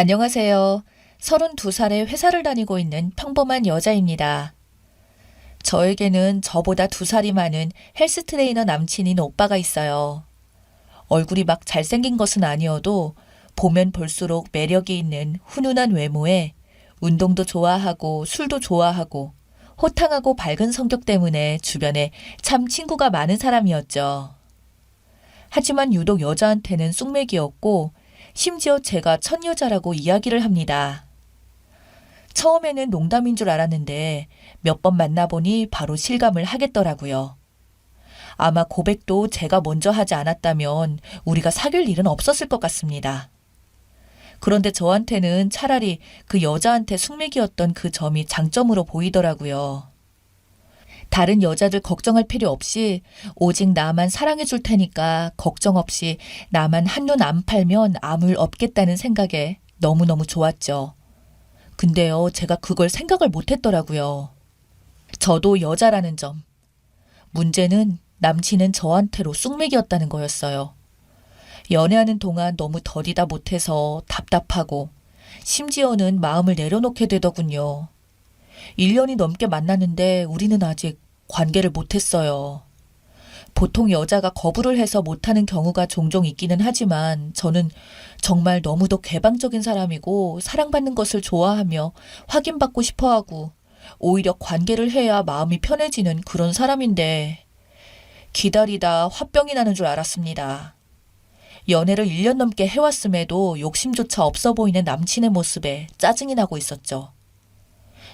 안녕하세요. 32살에 회사를 다니고 있는 평범한 여자입니다. 저에게는 저보다 2살이 많은 헬스 트레이너 남친인 오빠가 있어요. 얼굴이 막 잘생긴 것은 아니어도 보면 볼수록 매력이 있는 훈훈한 외모에 운동도 좋아하고 술도 좋아하고 호탕하고 밝은 성격 때문에 주변에 참 친구가 많은 사람이었죠. 하지만 유독 여자한테는 쑥맥이었고 심지어 제가 첫 여자라고 이야기를 합니다. 처음에는 농담인 줄 알았는데 몇 번 만나보니 바로 실감을 하겠더라고요. 아마 고백도 제가 먼저 하지 않았다면 우리가 사귈 일은 없었을 것 같습니다. 그런데 저한테는 차라리 그 여자한테 숙맥이었던 그 점이 장점으로 보이더라고요. 다른 여자들 걱정할 필요 없이 오직 나만 사랑해 줄 테니까 걱정 없이 나만 한눈 안 팔면 아무 일 없겠다는 생각에 너무너무 좋았죠. 근데요, 제가 그걸 생각을 못 했더라고요. 저도 여자라는 점. 문제는 남친은 저한테로 쑥맥이었다는 거였어요. 연애하는 동안 너무 더디다 못해서 답답하고 심지어는 마음을 내려놓게 되더군요. 1년이 넘게 만났는데 우리는 아직 관계를 못했어요. 보통 여자가 거부를 해서 못하는 경우가 종종 있기는 하지만 저는 정말 너무도 개방적인 사람이고 사랑받는 것을 좋아하며 확인받고 싶어하고 오히려 관계를 해야 마음이 편해지는 그런 사람인데 기다리다 화병이 나는 줄 알았습니다. 연애를 1년 넘게 해왔음에도 욕심조차 없어 보이는 남친의 모습에 짜증이 나고 있었죠.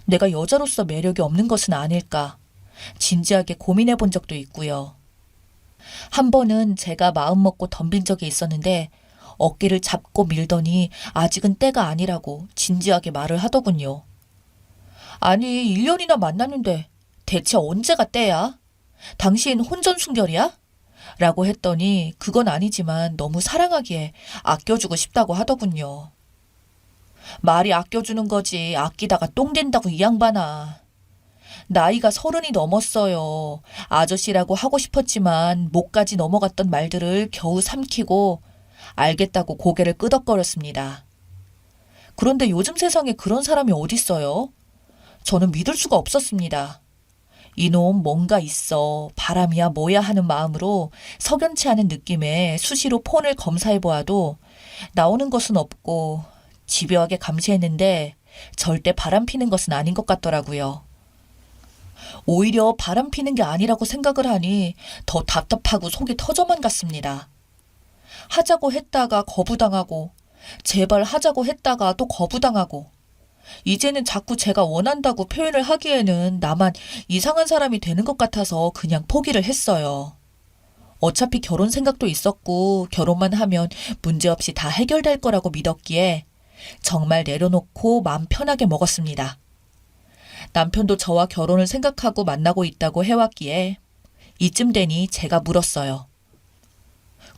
내가 여자로서 매력이 없는 것은 아닐까 진지하게 고민해 본 적도 있고요. 한 번은 제가 마음먹고 덤빈 적이 있었는데 어깨를 잡고 밀더니 아직은 때가 아니라고 진지하게 말을 하더군요. 아니 1년이나 만났는데 대체 언제가 때야? 당신 혼전순결이야? 라고 했더니 그건 아니지만 너무 사랑하기에 아껴주고 싶다고 하더군요. 말이 아껴주는 거지 아끼다가 똥 된다고 이 양반아. 나이가 30이 넘었어요. 아저씨라고 하고 싶었지만 목까지 넘어갔던 말들을 겨우 삼키고 알겠다고 고개를 끄덕거렸습니다. 그런데 요즘 세상에 그런 사람이 어딨어요? 저는 믿을 수가 없었습니다. 이놈 뭔가 있어 바람이야 뭐야 하는 마음으로 석연치 않은 느낌에 수시로 폰을 검사해 보아도 나오는 것은 없고 집요하게 감시했는데 절대 바람 피는 것은 아닌 것 같더라고요. 오히려 바람 피는 게 아니라고 생각을 하니 더 답답하고 속이 터져만 갔습니다. 하자고 했다가 거부당하고 제발 하자고 했다가 또 거부당하고 이제는 자꾸 제가 원한다고 표현을 하기에는 나만 이상한 사람이 되는 것 같아서 그냥 포기를 했어요. 어차피 결혼 생각도 있었고 결혼만 하면 문제없이 다 해결될 거라고 믿었기에 정말 내려놓고 마음 편하게 먹었습니다. 남편도 저와 결혼을 생각하고 만나고 있다고 해왔기에 이쯤 되니 제가 물었어요.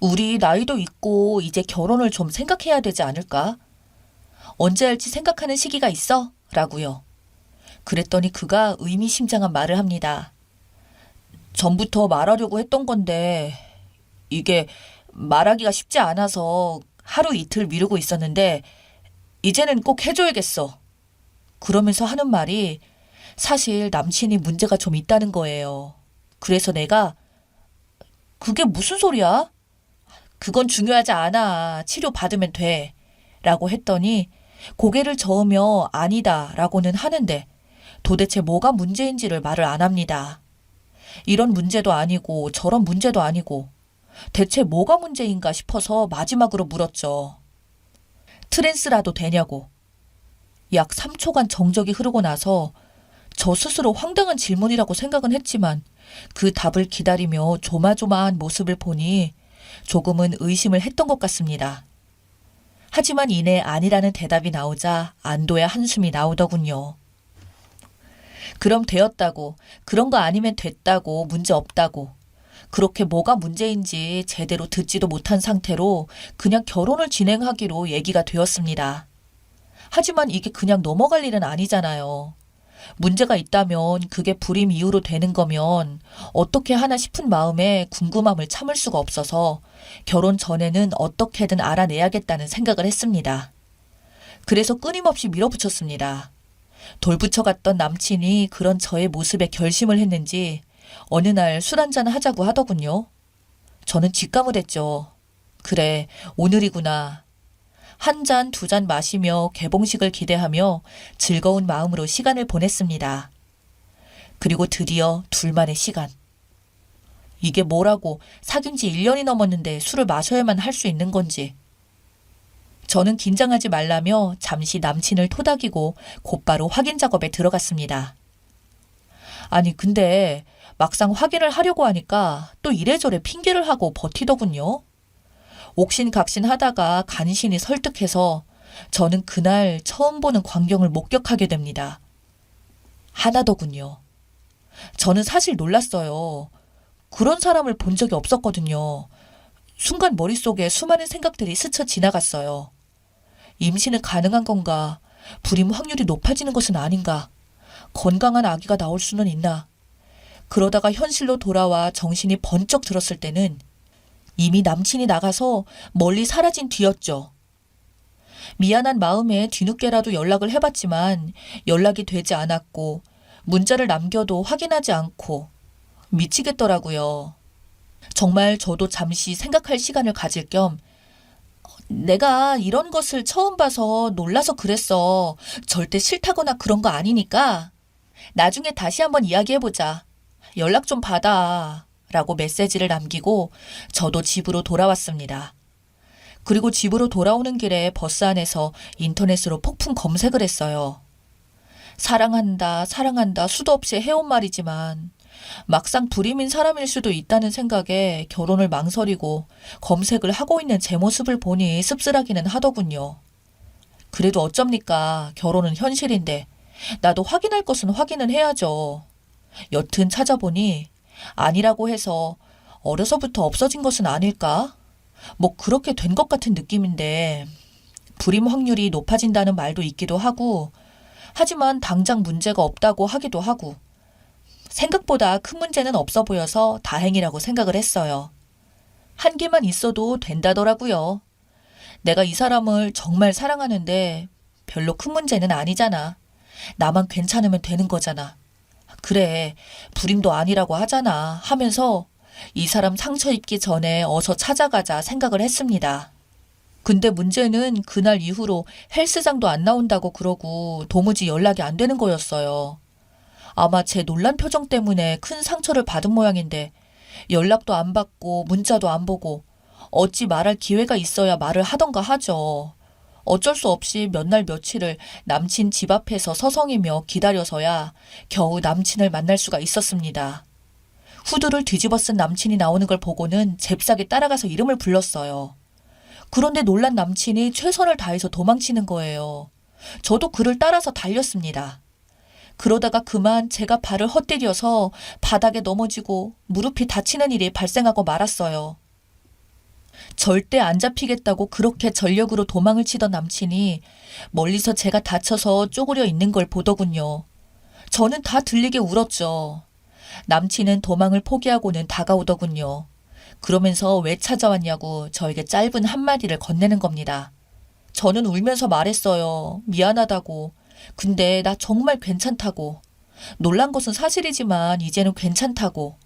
우리 나이도 있고 이제 결혼을 좀 생각해야 되지 않을까? 언제 할지 생각하는 시기가 있어? 라고요. 그랬더니 그가 의미심장한 말을 합니다. 전부터 말하려고 했던 건데 이게 말하기가 쉽지 않아서 하루 이틀 미루고 있었는데 이제는 꼭 해줘야겠어. 그러면서 하는 말이 사실 남친이 문제가 좀 있다는 거예요. 그래서 내가 그게 무슨 소리야? 그건 중요하지 않아. 치료 받으면 돼. 라고 했더니 고개를 저으며 아니다 라고는 하는데 도대체 뭐가 문제인지를 말을 안 합니다. 이런 문제도 아니고 저런 문제도 아니고 대체 뭐가 문제인가 싶어서 마지막으로 물었죠. 트랜스라도 되냐고. 약 3초간 정적이 흐르고 나서 저 스스로 황당한 질문이라고 생각은 했지만 그 답을 기다리며 조마조마한 모습을 보니 조금은 의심을 했던 것 같습니다. 하지만 이내 아니라는 대답이 나오자 안도의 한숨이 나오더군요. 그럼 되었다고, 그런 거 아니면 됐다고, 문제 없다고. 그렇게 뭐가 문제인지 제대로 듣지도 못한 상태로 그냥 결혼을 진행하기로 얘기가 되었습니다. 하지만 이게 그냥 넘어갈 일은 아니잖아요. 문제가 있다면 그게 불임 이유로 되는 거면 어떻게 하나 싶은 마음에 궁금함을 참을 수가 없어서 결혼 전에는 어떻게든 알아내야겠다는 생각을 했습니다. 그래서 끊임없이 밀어붙였습니다. 돌붙여갔던 남친이 그런 저의 모습에 결심을 했는지 어느 날 술 한잔 하자고 하더군요. 저는 직감을 했죠. 그래, 오늘이구나. 한 잔, 두 잔 마시며 개봉식을 기대하며 즐거운 마음으로 시간을 보냈습니다. 그리고 드디어 둘만의 시간. 이게 뭐라고 사귄 지 1년이 넘었는데 술을 마셔야만 할 수 있는 건지. 저는 긴장하지 말라며 잠시 남친을 토닥이고 곧바로 확인 작업에 들어갔습니다. 아니 근데 막상 확인을 하려고 하니까 또 이래저래 핑계를 하고 버티더군요. 옥신각신 하다가 간신히 설득해서 저는 그날 처음 보는 광경을 목격하게 됩니다. 하나더군요. 저는 사실 놀랐어요. 그런 사람을 본 적이 없었거든요. 순간 머릿속에 수많은 생각들이 스쳐 지나갔어요. 임신은 가능한 건가? 불임 확률이 높아지는 것은 아닌가? 건강한 아기가 나올 수는 있나? 그러다가 현실로 돌아와 정신이 번쩍 들었을 때는 이미 남친이 나가서 멀리 사라진 뒤였죠. 미안한 마음에 뒤늦게라도 연락을 해봤지만 연락이 되지 않았고 문자를 남겨도 확인하지 않고 미치겠더라고요. 정말 저도 잠시 생각할 시간을 가질 겸 내가 이런 것을 처음 봐서 놀라서 그랬어. 절대 싫다거나 그런 거 아니니까 나중에 다시 한번 이야기해보자. 연락 좀 받아. 라고 메시지를 남기고 저도 집으로 돌아왔습니다. 그리고 집으로 돌아오는 길에 버스 안에서 인터넷으로 폭풍 검색을 했어요. 사랑한다, 사랑한다 수도 없이 해온 말이지만 막상 불임인 사람일 수도 있다는 생각에 결혼을 망설이고 검색을 하고 있는 제 모습을 보니 씁쓸하기는 하더군요. 그래도 어쩝니까? 결혼은 현실인데 나도 확인할 것은 확인은 해야죠. 여튼 찾아보니 아니라고 해서 어려서부터 없어진 것은 아닐까? 뭐 그렇게 된 것 같은 느낌인데 불임 확률이 높아진다는 말도 있기도 하고 하지만 당장 문제가 없다고 하기도 하고 생각보다 큰 문제는 없어 보여서 다행이라고 생각을 했어요. 한 개만 있어도 된다더라고요. 내가 이 사람을 정말 사랑하는데 별로 큰 문제는 아니잖아. 나만 괜찮으면 되는 거잖아. 그래, 불임도 아니라고 하잖아 하면서 이 사람 상처 입기 전에 어서 찾아가자 생각을 했습니다. 근데 문제는 그날 이후로 헬스장도 안 나온다고 그러고 도무지 연락이 안 되는 거였어요. 아마 제 놀란 표정 때문에 큰 상처를 받은 모양인데 연락도 안 받고 문자도 안 보고 어찌 말할 기회가 있어야 말을 하던가 하죠. 어쩔 수 없이 몇 날 며칠을 남친 집 앞에서 서성이며 기다려서야 겨우 남친을 만날 수가 있었습니다. 후드를 뒤집어 쓴 남친이 나오는 걸 보고는 잽싸게 따라가서 이름을 불렀어요. 그런데 놀란 남친이 최선을 다해서 도망치는 거예요. 저도 그를 따라서 달렸습니다. 그러다가 그만 제가 발을 헛디뎌서 바닥에 넘어지고 무릎이 다치는 일이 발생하고 말았어요. 절대 안 잡히겠다고 그렇게 전력으로 도망을 치던 남친이 멀리서 제가 다쳐서 쪼그려 있는 걸 보더군요. 저는 다 들리게 울었죠. 남친은 도망을 포기하고는 다가오더군요. 그러면서 왜 찾아왔냐고 저에게 짧은 한마디를 건네는 겁니다. 저는 울면서 말했어요. 미안하다고. 근데 나 정말 괜찮다고. 놀란 것은 사실이지만 이제는 괜찮다고.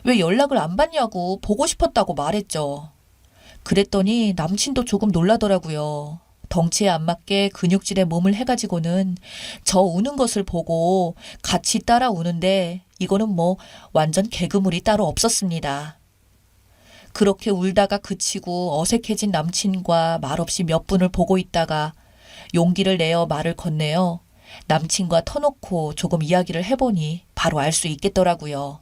왜 연락을 안 받냐고 보고 싶었다고 말했죠. 그랬더니 남친도 조금 놀라더라고요. 덩치에 안 맞게 근육질에 몸을 해가지고는 저 우는 것을 보고 같이 따라 우는데 이거는 뭐 완전 개그물이 따로 없었습니다. 그렇게 울다가 그치고 어색해진 남친과 말없이 몇 분을 보고 있다가 용기를 내어 말을 건네어 남친과 터놓고 조금 이야기를 해보니 바로 알 수 있겠더라고요.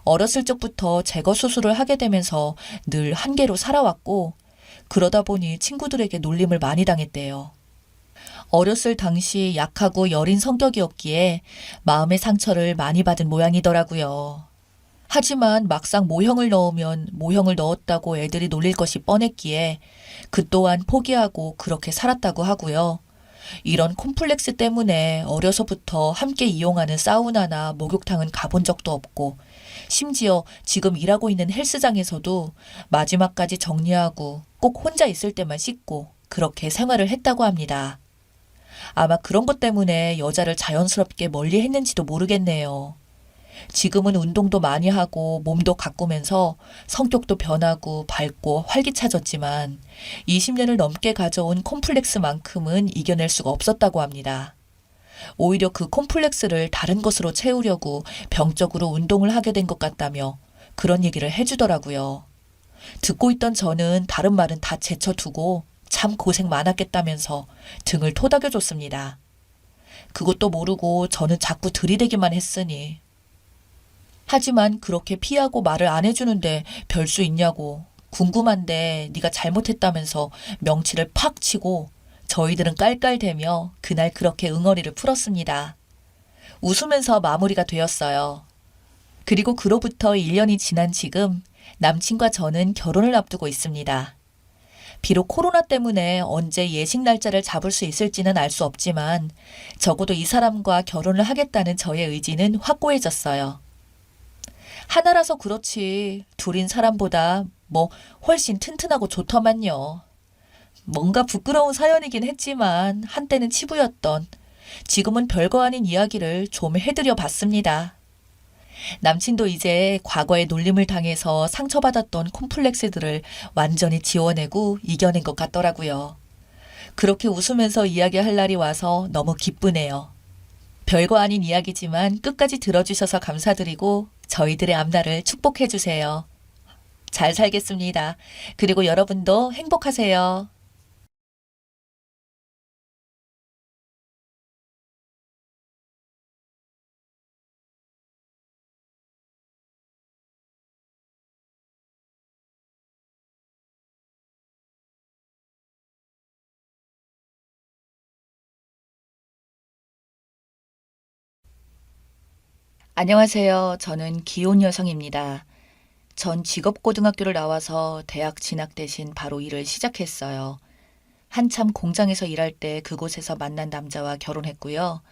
어렸을 적부터 제거 수술을 하게 되면서 늘 한계로 살아왔고 그러다 보니 친구들에게 놀림을 많이 당했대요. 어렸을 당시 약하고 여린 성격이었기에 마음의 상처를 많이 받은 모양이더라고요. 하지만 막상 모형을 넣으면 모형을 넣었다고 애들이 놀릴 것이 뻔했기에 그 또한 포기하고 그렇게 살았다고 하고요. 이런 콤플렉스 때문에 어려서부터 함께 이용하는 사우나나 목욕탕은 가본 적도 없고 심지어 지금 일하고 있는 헬스장에서도 마지막까지 정리하고 꼭 혼자 있을 때만 씻고 그렇게 생활을 했다고 합니다. 아마 그런 것 때문에 여자를 자연스럽게 멀리 했는지도 모르겠네요. 지금은 운동도 많이 하고 몸도 가꾸면서 성격도 변하고 밝고 활기차졌지만 20년을 넘게 가져온 콤플렉스만큼은 이겨낼 수가 없었다고 합니다. 오히려 그 콤플렉스를 다른 것으로 채우려고 병적으로 운동을 하게 된 것 같다며 그런 얘기를 해주더라고요. 듣고 있던 저는 다른 말은 다 제쳐두고 참 고생 많았겠다면서 등을 토닥여줬습니다. 그것도 모르고 저는 자꾸 들이대기만 했으니. 하지만 그렇게 피하고 말을 안 해주는데 별 수 있냐고. 궁금한데 네가 잘못했다면서 명치를 팍 치고 저희들은 깔깔대며 그날 그렇게 응어리를 풀었습니다. 웃으면서 마무리가 되었어요. 그리고 그로부터 1년이 지난 지금 남친과 저는 결혼을 앞두고 있습니다. 비록 코로나 때문에 언제 예식 날짜를 잡을 수 있을지는 알 수 없지만 적어도 이 사람과 결혼을 하겠다는 저의 의지는 확고해졌어요. 하나라서 그렇지 둘인 사람보다 훨씬 튼튼하고 좋더만요. 뭔가 부끄러운 사연이긴 했지만 한때는 치부였던 지금은 별거 아닌 이야기를 좀 해드려 봤습니다. 남친도 이제 과거에 놀림을 당해서 상처받았던 콤플렉스들을 완전히 지워내고 이겨낸 것 같더라고요. 그렇게 웃으면서 이야기할 날이 와서 너무 기쁘네요. 별거 아닌 이야기지만 끝까지 들어주셔서 감사드리고 저희들의 앞날을 축복해주세요. 잘 살겠습니다. 그리고 여러분도 행복하세요. 안녕하세요. 저는 기혼 여성입니다. 전 직업고등학교를 나와서 대학 진학 대신 바로 일을 시작했어요. 한참 공장에서 일할 때 그곳에서 만난 남자와 결혼했고요.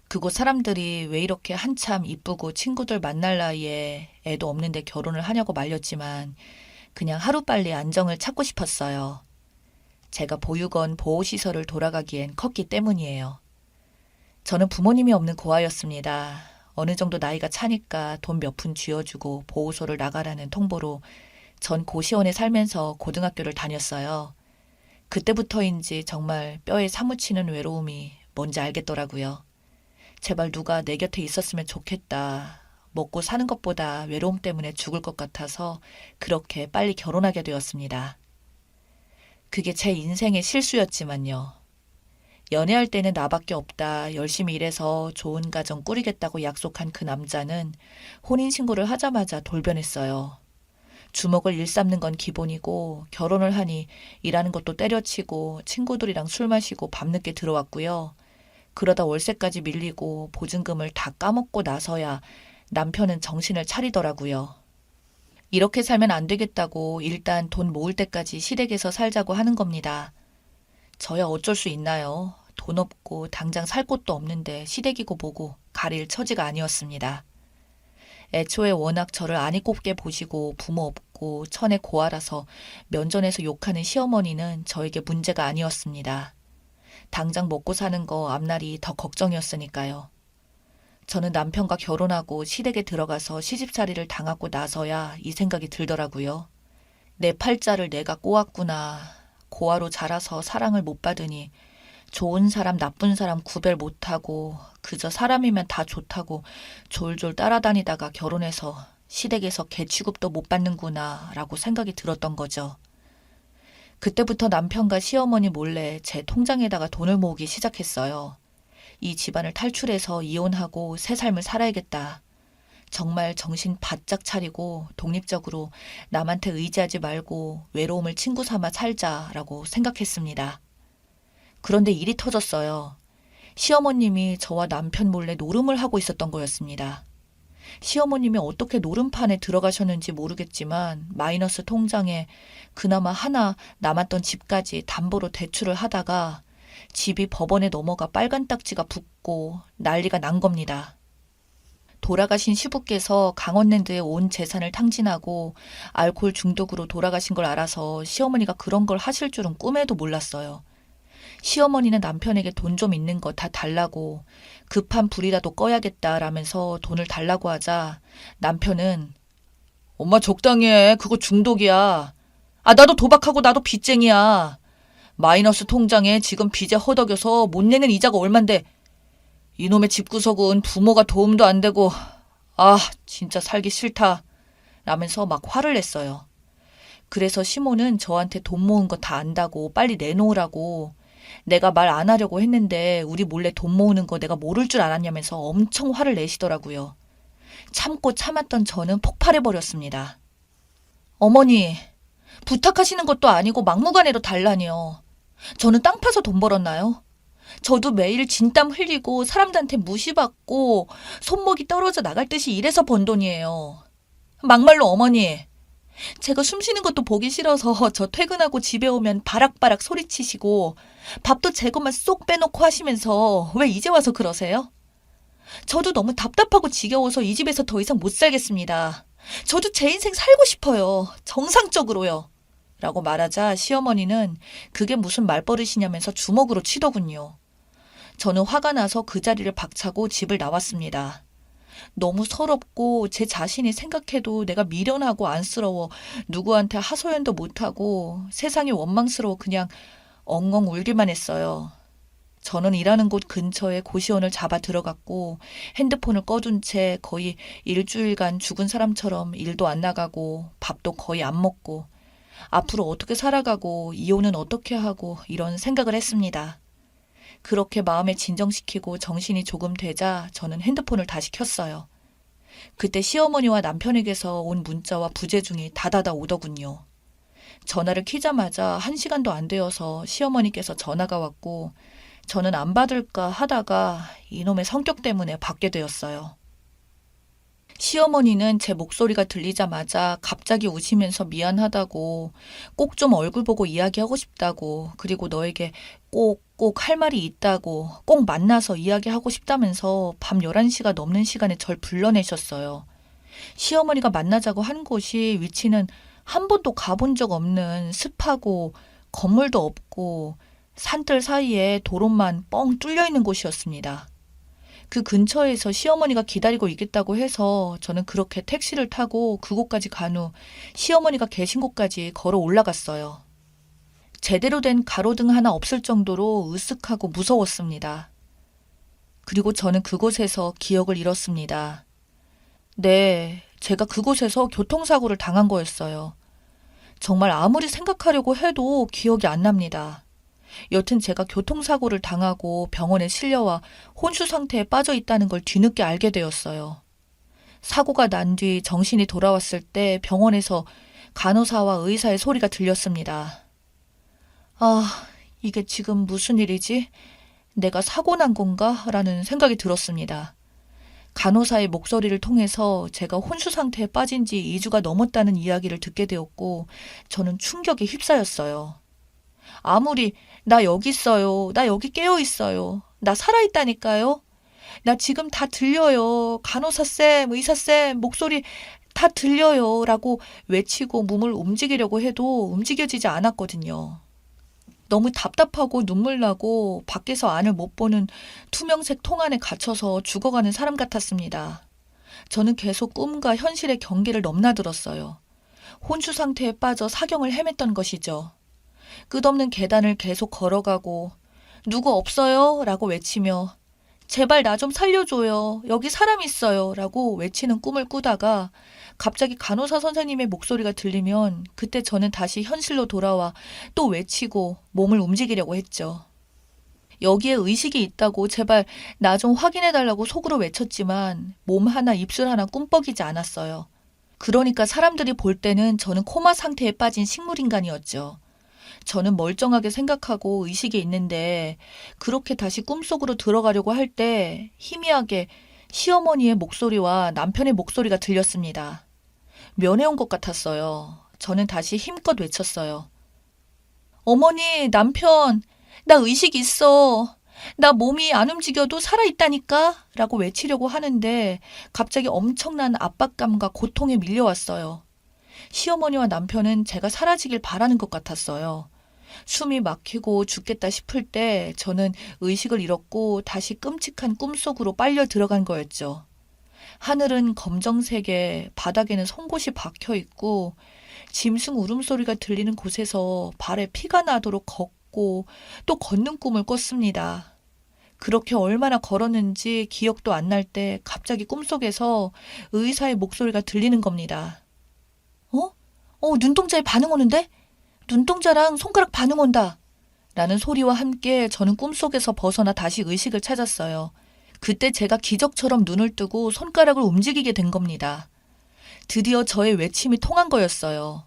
그곳 사람들이 왜 이렇게 한참 이쁘고 친구들 만날 나이에 애도 없는데 결혼을 하냐고 말렸지만 그냥 하루빨리 안정을 찾고 싶었어요. 제가 보육원 보호시설을 돌아가기엔 컸기 때문이에요. 저는 부모님이 없는 고아였습니다. 어느 정도 나이가 차니까 돈 몇 푼 쥐어주고 보호소를 나가라는 통보로 전 고시원에 살면서 고등학교를 다녔어요. 그때부터인지 정말 뼈에 사무치는 외로움이 뭔지 알겠더라고요. 제발 누가 내 곁에 있었으면 좋겠다. 먹고 사는 것보다 외로움 때문에 죽을 것 같아서 그렇게 빨리 결혼하게 되었습니다. 그게 제 인생의 실수였지만요. 연애할 때는 나밖에 없다. 열심히 일해서 좋은 가정 꾸리겠다고 약속한 그 남자는 혼인신고를 하자마자 돌변했어요. 주먹을 일삼는 건 기본이고 결혼을 하니 일하는 것도 때려치고 친구들이랑 술 마시고 밤늦게 들어왔고요. 그러다 월세까지 밀리고 보증금을 다 까먹고 나서야 남편은 정신을 차리더라고요. 이렇게 살면 안 되겠다고 일단 돈 모을 때까지 시댁에서 살자고 하는 겁니다. 저야 어쩔 수 있나요? 돈 없고 당장 살 곳도 없는데 시댁이고 뭐고 가릴 처지가 아니었습니다. 애초에 워낙 저를 안이 꼽게 보시고 부모 없고 천에 고아라서 면전에서 욕하는 시어머니는 저에게 문제가 아니었습니다. 당장 먹고 사는 거 앞날이 더 걱정이었으니까요. 저는 남편과 결혼하고 시댁에 들어가서 시집살이를 당하고 나서야 이 생각이 들더라고요. 내 팔자를 내가 꼬았구나. 고아로 자라서 사랑을 못 받으니 좋은 사람 나쁜 사람 구별 못하고 그저 사람이면 다 좋다고 졸졸 따라다니다가 결혼해서 시댁에서 개취급도 못 받는구나 라고 생각이 들었던 거죠. 그때부터 남편과 시어머니 몰래 제 통장에다가 돈을 모으기 시작했어요. 이 집안을 탈출해서 이혼하고 새 삶을 살아야겠다. 정말 정신 바짝 차리고 독립적으로 남한테 의지하지 말고 외로움을 친구 삼아 살자라고 생각했습니다. 그런데 일이 터졌어요. 시어머님이 저와 남편 몰래 노름을 하고 있었던 거였습니다. 시어머님이 어떻게 노름판에 들어가셨는지 모르겠지만 마이너스 통장에 그나마 하나 남았던 집까지 담보로 대출을 하다가 집이 법원에 넘어가 빨간 딱지가 붙고 난리가 난 겁니다. 돌아가신 시부께서 강원랜드에 온 재산을 탕진하고 알코올 중독으로 돌아가신 걸 알아서 시어머니가 그런 걸 하실 줄은 꿈에도 몰랐어요. 시어머니는 남편에게 돈 좀 있는 거 다 달라고, 급한 불이라도 꺼야겠다라면서 돈을 달라고 하자 남편은 엄마 적당히 해. 그거 중독이야. 아, 나도 도박하고 나도 빚쟁이야. 마이너스 통장에 지금 빚에 허덕여서 못 내는 이자가 얼만데 이놈의 집구석은 부모가 도움도 안 되고 아, 진짜 살기 싫다 라면서 막 화를 냈어요. 그래서 시모는 저한테 돈 모은 거 다 안다고 빨리 내놓으라고, 내가 말 안 하려고 했는데 우리 몰래 돈 모으는 거 내가 모를 줄 알았냐면서 엄청 화를 내시더라고요. 참고 참았던 저는 폭발해버렸습니다. 어머니, 부탁하시는 것도 아니고 막무가내로 달라니요. 저는 땅 파서 돈 벌었나요? 저도 매일 진땀 흘리고 사람들한테 무시받고 손목이 떨어져 나갈 듯이 일해서 번 돈이에요. 막말로 어머니, 제가 숨 쉬는 것도 보기 싫어서 저 퇴근하고 집에 오면 바락바락 소리치시고 밥도 제 것만 쏙 빼놓고 하시면서 왜 이제 와서 그러세요? 저도 너무 답답하고 지겨워서 이 집에서 더 이상 못 살겠습니다. 저도 제 인생 살고 싶어요. 정상적으로요. 라고 말하자 시어머니는 그게 무슨 말버릇이냐면서 주먹으로 치더군요. 저는 화가 나서 그 자리를 박차고 집을 나왔습니다. 너무 서럽고 제 자신이 생각해도 내가 미련하고 안쓰러워 누구한테 하소연도 못하고 세상이 원망스러워 그냥 엉엉 울기만 했어요. 저는 일하는 곳 근처에 고시원을 잡아 들어갔고 핸드폰을 꺼둔 채 거의 일주일간 죽은 사람처럼 일도 안 나가고 밥도 거의 안 먹고 앞으로 어떻게 살아가고 이혼은 어떻게 하고 이런 생각을 했습니다. 그렇게 마음에 진정시키고 정신이 조금 되자 저는 핸드폰을 다시 켰어요. 그때 시어머니와 남편에게서 온 문자와 부재중이 다다다 오더군요. 전화를 키자마자 1시간도 안 되어서 시어머니께서 전화가 왔고 저는 안 받을까 하다가 이놈의 성격 때문에 받게 되었어요. 시어머니는 제 목소리가 들리자마자 갑자기 우시면서 미안하다고, 꼭 좀 얼굴 보고 이야기하고 싶다고, 그리고 너에게 꼭 할 말이 있다고, 꼭 만나서 이야기하고 싶다면서 밤 11시가 넘는 시간에 절 불러내셨어요. 시어머니가 만나자고 한 곳이 위치는 한 번도 가본 적 없는 습하고 건물도 없고 산들 사이에 도로만 뻥 뚫려 있는 곳이었습니다. 그 근처에서 시어머니가 기다리고 있겠다고 해서 저는 그렇게 택시를 타고 그곳까지 간 후 시어머니가 계신 곳까지 걸어 올라갔어요. 제대로 된 가로등 하나 없을 정도로 으쓱하고 무서웠습니다. 그리고 저는 그곳에서 기억을 잃었습니다. 네, 제가 그곳에서 교통사고를 당한 거였어요. 정말 아무리 생각하려고 해도 기억이 안 납니다. 여튼 제가 교통사고를 당하고 병원에 실려와 혼수 상태에 빠져 있다는 걸 뒤늦게 알게 되었어요. 사고가 난 뒤 정신이 돌아왔을 때 병원에서 간호사와 의사의 소리가 들렸습니다. 아, 이게 지금 무슨 일이지? 내가 사고 난 건가? 라는 생각이 들었습니다. 간호사의 목소리를 통해서 제가 혼수 상태에 빠진 지 2주가 넘었다는 이야기를 듣게 되었고 저는 충격에 휩싸였어요. 아무리 나 여기 있어요. 나 여기 깨어 있어요. 나 살아있다니까요. 나 지금 다 들려요. 간호사쌤, 의사쌤 목소리 다 들려요. 라고 외치고 몸을 움직이려고 해도 움직여지지 않았거든요. 너무 답답하고 눈물 나고 밖에서 안을 못 보는 투명색 통 안에 갇혀서 죽어가는 사람 같았습니다. 저는 계속 꿈과 현실의 경계를 넘나들었어요. 혼수 상태에 빠져 사경을 헤맸던 것이죠. 끝없는 계단을 계속 걸어가고 누구 없어요? 라고 외치며 제발 나 좀 살려줘요. 여기 사람 있어요. 라고 외치는 꿈을 꾸다가 갑자기 간호사 선생님의 목소리가 들리면 그때 저는 다시 현실로 돌아와 또 외치고 몸을 움직이려고 했죠. 여기에 의식이 있다고 제발 나 좀 확인해달라고 속으로 외쳤지만 몸 하나 입술 하나 꿈뻑이지 않았어요. 그러니까 사람들이 볼 때는 저는 코마 상태에 빠진 식물인간이었죠. 저는 멀쩡하게 생각하고 의식이 있는데 그렇게 다시 꿈속으로 들어가려고 할 때 희미하게 시어머니의 목소리와 남편의 목소리가 들렸습니다. 면회온 것 같았어요. 저는 다시 힘껏 외쳤어요. 어머니, 남편, 나 의식 있어. 나 몸이 안 움직여도 살아있다니까? 라고 외치려고 하는데 갑자기 엄청난 압박감과 고통에 밀려왔어요. 시어머니와 남편은 제가 사라지길 바라는 것 같았어요. 숨이 막히고 죽겠다 싶을 때 저는 의식을 잃었고 다시 끔찍한 꿈속으로 빨려 들어간 거였죠. 하늘은 검정색에 바닥에는 송곳이 박혀 있고 짐승 울음소리가 들리는 곳에서 발에 피가 나도록 걷고 또 걷는 꿈을 꿨습니다. 그렇게 얼마나 걸었는지 기억도 안 날 때 갑자기 꿈속에서 의사의 목소리가 들리는 겁니다. 어? 눈동자에 반응 오는데? 눈동자랑 손가락 반응 온다. 라는 소리와 함께 저는 꿈속에서 벗어나 다시 의식을 찾았어요. 그때 제가 기적처럼 눈을 뜨고 손가락을 움직이게 된 겁니다. 드디어 저의 외침이 통한 거였어요.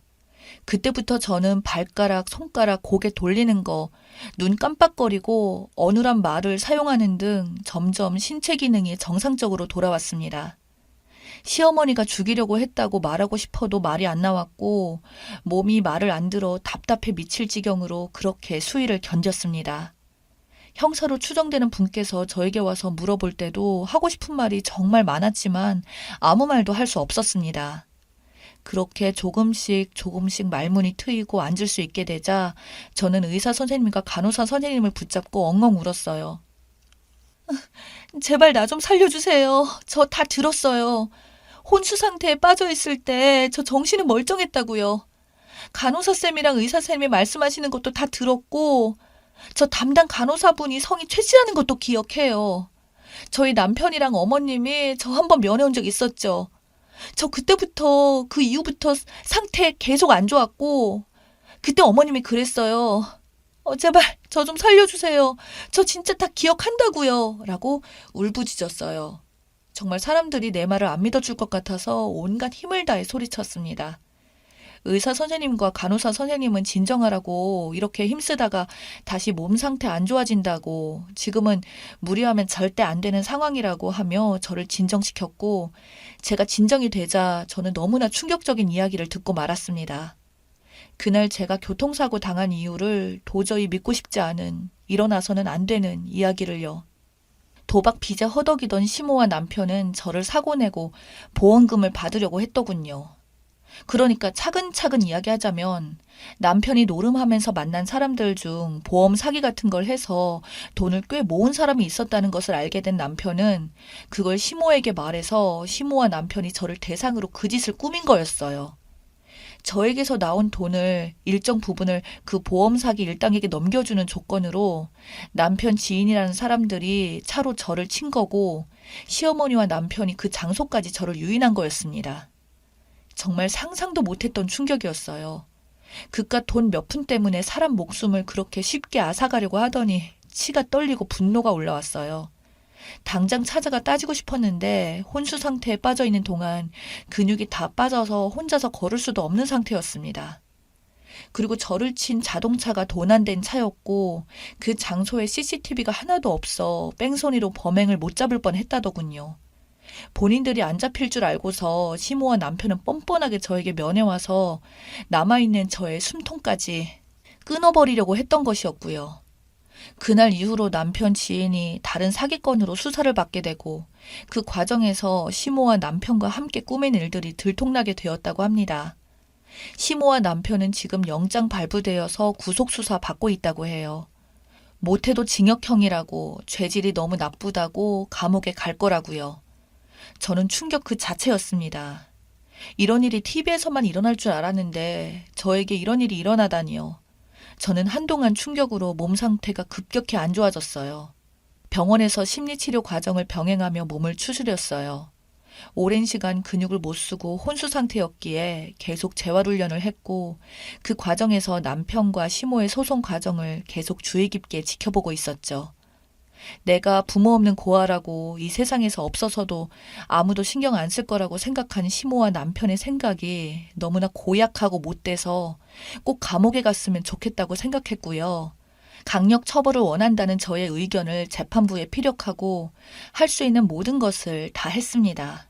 그때부터 저는 발가락, 손가락, 고개 돌리는 거, 눈 깜빡거리고 어눌한 말을 사용하는 등 점점 신체 기능이 정상적으로 돌아왔습니다. 시어머니가 죽이려고 했다고 말하고 싶어도 말이 안 나왔고 몸이 말을 안 들어 답답해 미칠 지경으로 그렇게 수위를 견뎠습니다. 형사로 추정되는 분께서 저에게 와서 물어볼 때도 하고 싶은 말이 정말 많았지만 아무 말도 할 수 없었습니다. 그렇게 조금씩 말문이 트이고 앉을 수 있게 되자 저는 의사 선생님과 간호사 선생님을 붙잡고 엉엉 울었어요. 제발 나 좀 살려주세요. 저 다 들었어요. 혼수 상태에 빠져 있을 때 저 정신은 멀쩡했다고요. 간호사쌤이랑 의사쌤이 말씀하시는 것도 다 들었고 저 담당 간호사분이 성이 최 씨라는 것도 기억해요. 저희 남편이랑 어머님이 저 한번 면회 온 적 있었죠. 저 그때부터 그 이후부터 상태 계속 안 좋았고 그때 어머님이 그랬어요. 제발 저 좀 살려주세요. 저 진짜 다 기억한다고요. 라고 울부짖었어요. 정말 사람들이 내 말을 안 믿어줄 것 같아서 온갖 힘을 다해 소리쳤습니다. 의사 선생님과 간호사 선생님은 진정하라고 이렇게 힘쓰다가 다시 몸 상태 안 좋아진다고 지금은 무리하면 절대 안 되는 상황이라고 하며 저를 진정시켰고 제가 진정이 되자 저는 너무나 충격적인 이야기를 듣고 말았습니다. 그날 제가 교통사고 당한 이유를 도저히 믿고 싶지 않은 일어나서는 안 되는 이야기를요. 도박 빚에 허덕이던 시모와 남편은 저를 사고 내고 보험금을 받으려고 했더군요. 그러니까 차근차근 이야기하자면 남편이 노름하면서 만난 사람들 중 보험 사기 같은 걸 해서 돈을 꽤 모은 사람이 있었다는 것을 알게 된 남편은 그걸 시모에게 말해서 시모와 남편이 저를 대상으로 그 짓을 꾸민 거였어요. 저에게서 나온 돈을 일정 부분을 그 보험 사기 일당에게 넘겨주는 조건으로 남편 지인이라는 사람들이 차로 저를 친 거고 시어머니와 남편이 그 장소까지 저를 유인한 거였습니다. 정말 상상도 못했던 충격이었어요. 그깟 돈 몇 푼 때문에 사람 목숨을 그렇게 쉽게 앗아가려고 하더니 치가 떨리고 분노가 올라왔어요. 당장 찾아가 따지고 싶었는데 혼수 상태에 빠져 있는 동안 근육이 다 빠져서 혼자서 걸을 수도 없는 상태였습니다. 그리고 저를 친 자동차가 도난된 차였고 그 장소에 CCTV가 하나도 없어 뺑소니로 범행을 못 잡을 뻔했다더군요. 본인들이 안 잡힐 줄 알고서 시모와 남편은 뻔뻔하게 저에게 면회와서 남아있는 저의 숨통까지 끊어버리려고 했던 것이었고요. 그날 이후로 남편 지인이 다른 사기건으로 수사를 받게 되고 그 과정에서 시모와 남편과 함께 꾸민 일들이 들통나게 되었다고 합니다. 시모와 남편은 지금 영장 발부되어서 구속수사 받고 있다고 해요. 못해도 징역형이라고 죄질이 너무 나쁘다고 감옥에 갈 거라고요. 저는 충격 그 자체였습니다. 이런 일이 TV에서만 일어날 줄 알았는데 저에게 이런 일이 일어나다니요. 저는 한동안 충격으로 몸 상태가 급격히 안 좋아졌어요. 병원에서 심리치료 과정을 병행하며 몸을 추스렸어요. 오랜 시간 근육을 못 쓰고 혼수 상태였기에 계속 재활훈련을 했고 그 과정에서 남편과 시모의 소송 과정을 계속 주의 깊게 지켜보고 있었죠. 내가 부모 없는 고아라고 이 세상에서 없어서도 아무도 신경 안 쓸 거라고 생각한 시모와 남편의 생각이 너무나 고약하고 못돼서 꼭 감옥에 갔으면 좋겠다고 생각했고요. 강력 처벌을 원한다는 저의 의견을 재판부에 피력하고 할 수 있는 모든 것을 다 했습니다.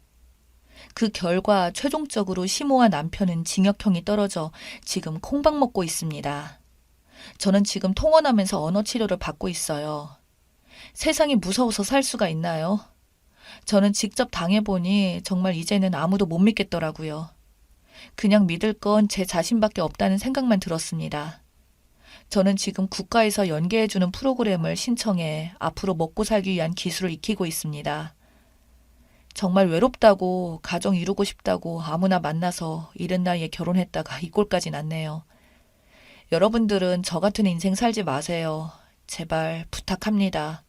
그 결과 최종적으로 시모와 남편은 징역형이 떨어져 지금 콩밥 먹고 있습니다. 저는 지금 통원하면서 언어 치료를 받고 있어요. 세상이 무서워서 살 수가 있나요? 저는 직접 당해보니 정말 이제는 아무도 못 믿겠더라고요. 그냥 믿을 건 제 자신밖에 없다는 생각만 들었습니다. 저는 지금 국가에서 연계해주는 프로그램을 신청해 앞으로 먹고 살기 위한 기술을 익히고 있습니다. 정말 외롭다고 가정 이루고 싶다고 아무나 만나서 이른 나이에 결혼했다가 이 꼴까지 났네요. 여러분들은 저 같은 인생 살지 마세요. 제발 부탁합니다.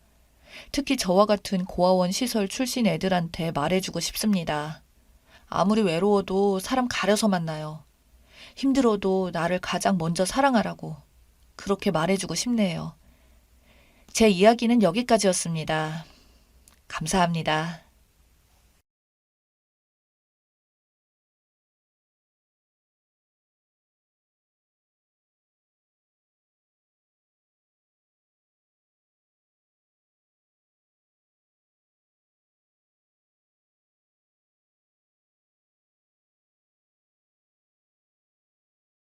특히 저와 같은 고아원 시설 출신 애들한테 말해주고 싶습니다. 아무리 외로워도 사람 가려서 만나요. 힘들어도 나를 가장 먼저 사랑하라고. 그렇게 말해주고 싶네요. 제 이야기는 여기까지였습니다. 감사합니다.